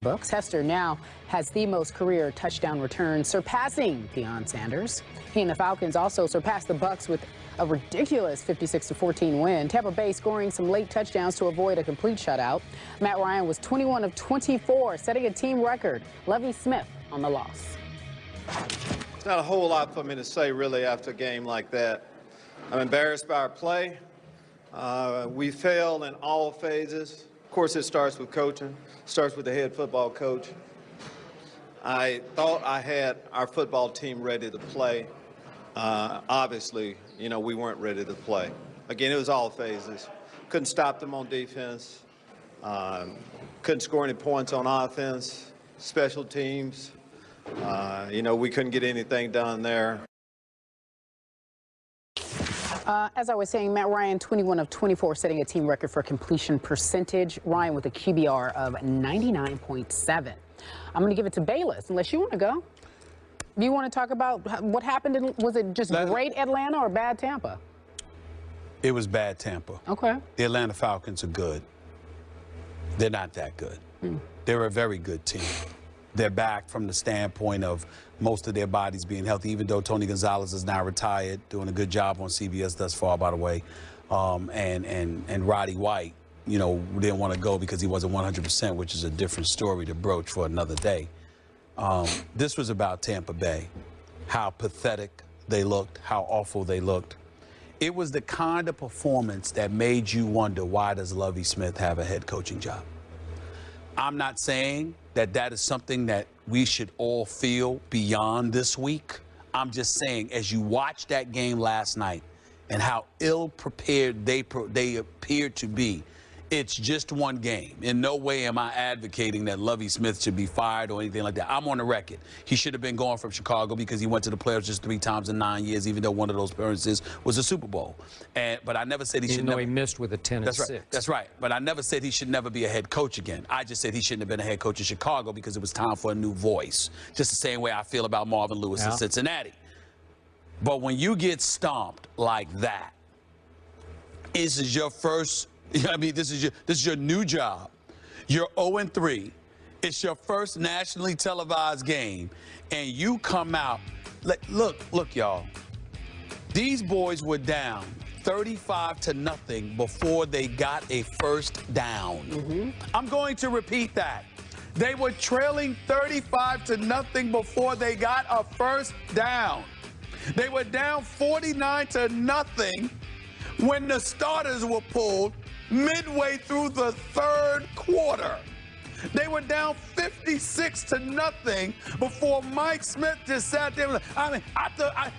books. Hester now has the most career touchdown returns, surpassing Deion Sanders. He and the Falcons also surpassed the Bucs with a ridiculous 56-14 win. Tampa Bay scoring some late touchdowns to avoid a complete shutout. Matt Ryan was 21 of 24, setting a team record. Lovie Smith on the loss. It's not a whole lot for me to say, really, after a game like that. I'm embarrassed by our play. We failed in all phases. Of course, it starts with coaching, starts with the head football coach. I thought I had our football team ready to play. Obviously, we weren't ready to play. Again, it was all phases. Couldn't stop them on defense. Couldn't score any points on offense. Special teams. We couldn't get anything done there. As I was saying, Matt Ryan, 21 of 24, setting a team record for completion percentage. Ryan with a QBR of 99.7. I'm going to give it to Bayless, unless you want to go. Do you want to talk about what happened? Was it just great Atlanta or bad Tampa? It was bad Tampa. Okay. The Atlanta Falcons are good. They're not that good. They're a very good team. They're back from the standpoint of most of their bodies being healthy, even though Tony Gonzalez is now retired, doing a good job on CBS thus far, by the way. And Roddy White, didn't want to go because he wasn't 100%, which is a different story to broach for another day. This was about Tampa Bay, how pathetic they looked, how awful they looked. It was the kind of performance that made you wonder, why does Lovie Smith have a head coaching job? I'm not saying that is something that we should all feel beyond this week. I'm just saying, as you watch that game last night and how ill-prepared they appeared to be, it's just one game. In no way am I advocating that Lovie Smith should be fired or anything like that. I'm on the record. He should have been gone from Chicago because he went to the playoffs just 3 times in 9 years, even though one of those appearances was a Super Bowl. But I never said he should never. Even though he missed with a 10-6. That's right. But I never said he should never be a head coach again. I just said he shouldn't have been a head coach in Chicago because it was time for a new voice. Just the same way I feel about Marvin Lewis in Cincinnati. But when you get stomped like that, this is your first. This is your new job. You're 0-3. It's your first nationally televised game, and you come out. Look, y'all. These boys were down 35-0 before they got a first down. I'm going to repeat that. They were trailing 35-0 before they got a first down. They were down 49-0 when the starters were pulled midway through the third quarter. They were down 56-0 before Mike Smith just sat there.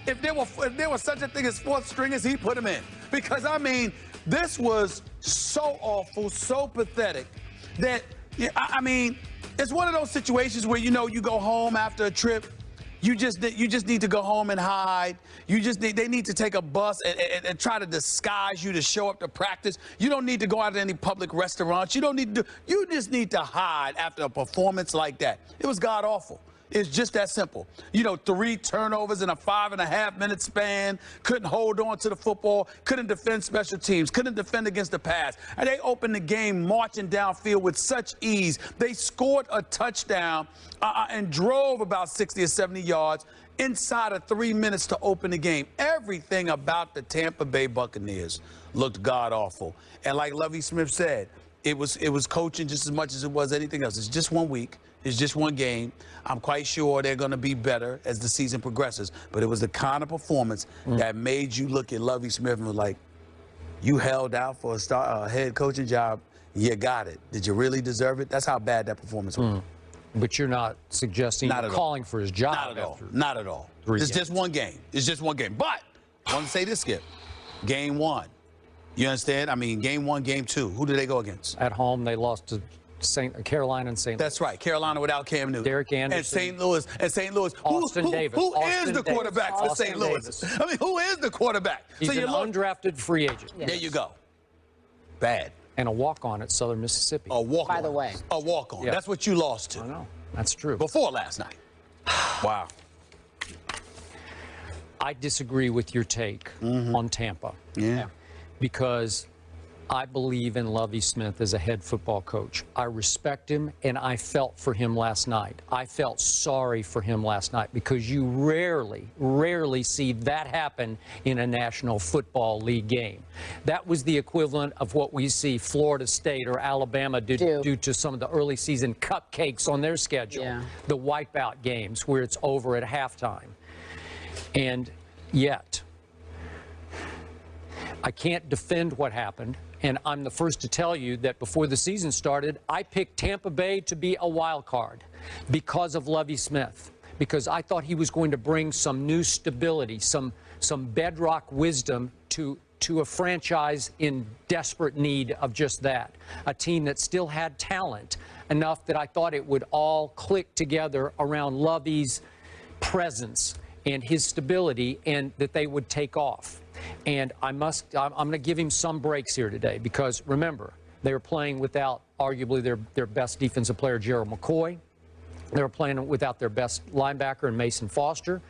If there was such a thing as fourth stringers, he put them in. Because, this was so awful, so pathetic that, it's one of those situations where, you go home after a trip. You just need to go home and hide. They need to take a bus and try to disguise you to show up to practice. You don't need to go out to any public restaurants. You just need to hide after a performance like that. It was god awful. It's just that simple. 3 turnovers in a 5.5-minute span. Couldn't hold on to the football. Couldn't defend special teams. Couldn't defend against the pass. And they opened the game marching downfield with such ease. They scored a touchdown and drove about 60 or 70 yards inside of 3 minutes to open the game. Everything about the Tampa Bay Buccaneers looked god awful. And like Lovie Smith said, it was coaching just as much as it was anything else. It's just 1 week. It's just 1 game. I'm quite sure they're going to be better as the season progresses. But it was the kind of performance that made you look at Lovie Smith and was like, you held out for a head coaching job. You got it. Did you really deserve it? That's how bad that performance was. But you're not suggesting you're calling for his job. Not at all. Not at all. It's just 1 game. It's just 1 game. But I want to say this, Skip. Game 1. You understand? Game 1, game 2. Who did they go against? At home, they lost to Carolina and St. Louis. That's right. Carolina without Cam Newton. Derek Anderson. And St. Louis. Austin Davis. Who is the quarterback for St. Louis? Who is the quarterback? He's an undrafted free agent. Yes. There you go. Bad. And a walk-on at Southern Mississippi. A walk-on. By the way. A walk-on. Yeah. That's what you lost to. I know. That's true. Before last night. Wow. I disagree with your take on Tampa. Yeah. Because I believe in Lovie Smith as a head football coach. I respect him, and I felt for him last night. I felt sorry for him last night because you rarely see that happen in a National Football League game. That was the equivalent of what we see Florida State or Alabama do due to some of the early season cupcakes on their schedule, the wipeout games where it's over at halftime. And yet, I can't defend what happened. And I'm the first to tell you that before the season started, I picked Tampa Bay to be a wild card because of Lovie Smith, because I thought he was going to bring some new stability, some bedrock wisdom to a franchise in desperate need of just that, a team that still had talent enough that I thought it would all click together around Lovie's presence and his stability, and that they would take off. And I'm going to give him some breaks here today because, remember, they were playing without arguably their best defensive player, Gerald McCoy. They were playing without their best linebacker in Mason Foster.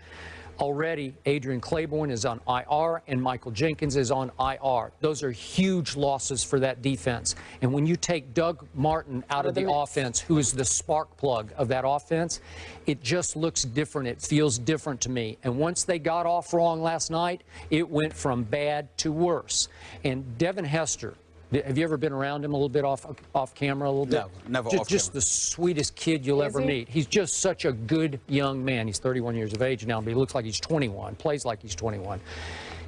Already, Adrian Claiborne is on IR and Michael Jenkins is on IR. Those are huge losses for that defense. And when you take Doug Martin out of the offense, who is the spark plug of that offense, it just looks different. It feels different to me. And once they got off wrong last night, it went from bad to worse. And Devin Hester, have you ever been around him a little bit off camera a little bit? No, never just, off just camera. the sweetest kid you'll ever meet. He's just such a good young man. He's 31 years of age now, but he looks like he's 21, plays like he's 21.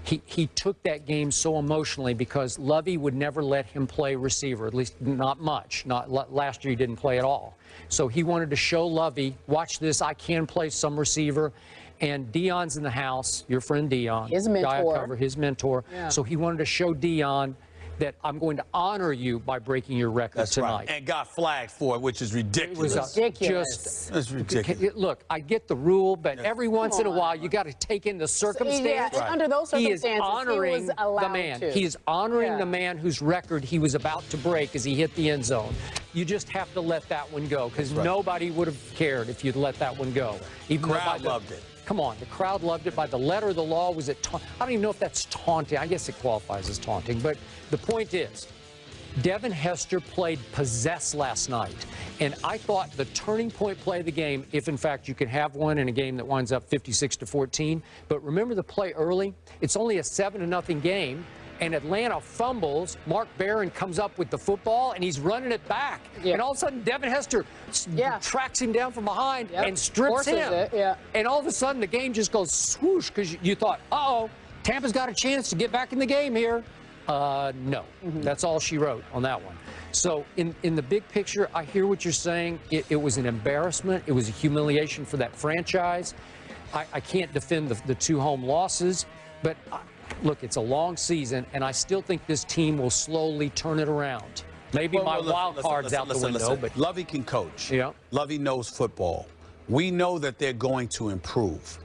He took that game so emotionally because Lovie would never let him play receiver, at least not much. Last year he didn't play at all. So he wanted to show Lovie, watch this, I can play some receiver. And Deion's in the house, your friend Deion. His mentor. Guy I cover, his mentor. Yeah. So he wanted to show Deion that I'm going to honor you by breaking your record tonight. Right. And got flagged for it, which is ridiculous. It was ridiculous. It's ridiculous. Look, I get the rule, but every once in a while you got to take in the circumstance. Yeah, under those circumstances, he is honoring he was allowed the man. to. He is honoring the man whose record he was about to break as he hit the end zone. You just have to let that one go because nobody would have cared if you'd let that one go. Even the crowd loved it. Come on, the crowd loved it. By the letter of the law, was it? I don't even know if that's taunting. I guess it qualifies as taunting. But the point is, Devin Hester played possess last night. And I thought the turning point play of the game, if in fact you can have one in a game that winds up 56-14. But remember the play early? It's only a 7-0 game. And Atlanta fumbles. Mark Barron comes up with the football, and he's running it back. And all of a sudden, Devin Hester tracks him down from behind and strips him. And all of a sudden, the game just goes swoosh because you thought, uh-oh, Tampa's got a chance to get back in the game here. No. That's all she wrote on that one. So in the big picture, I hear what you're saying. It was an embarrassment. It was a humiliation for that franchise. I can't defend the 2 home losses, but look, it's a long season, and I still think this team will slowly turn it around. Maybe my wild card's out the window, but Lovie can coach. Yeah. Lovie knows football. We know that they're going to improve.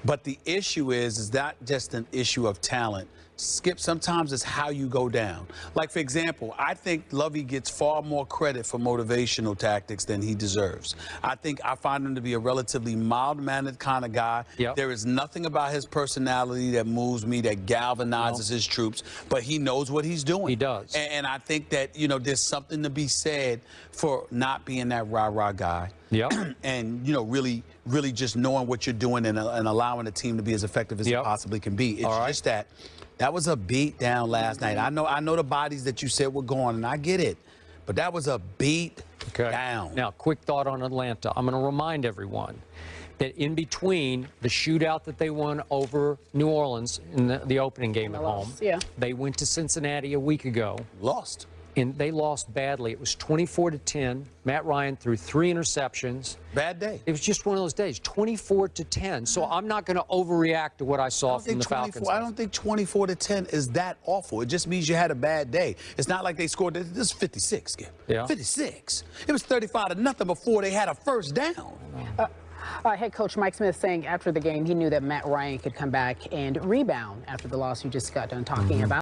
But the issue is not just an issue of talent. Skip, sometimes it's how you go down. Like, for example, I think Lovie gets far more credit for motivational tactics than he deserves. I find him to be a relatively mild-mannered kind of guy. There is nothing about his personality that moves me, that galvanizes his troops, but he knows what he's doing. He does. And I think that, you know, there's something to be said for not being that rah-rah guy. And, you know, really just knowing what you're doing and allowing the team to be as effective as it possibly can be. It's just that was a beat down last night. I know the bodies that you said were gone, and I get it. But that was a beat down. Now, quick thought on Atlanta. I'm going to remind everyone that in between the shootout that they won over New Orleans in the opening game at home, they went to Cincinnati a week ago. Lost. And they lost badly. It was 24-10. Matt Ryan threw 3 interceptions. Bad day. It was just one of those days, 24-10. So I'm not going to overreact to what I saw from the Falcons. I don't think 24-10 is that awful. It just means you had a bad day. It's not like they scored. This is 56, Skip. 56. It was 35-0 before they had a first down. Head coach Mike Smith saying after the game he knew that Matt Ryan could come back and rebound after the loss you just got done talking about.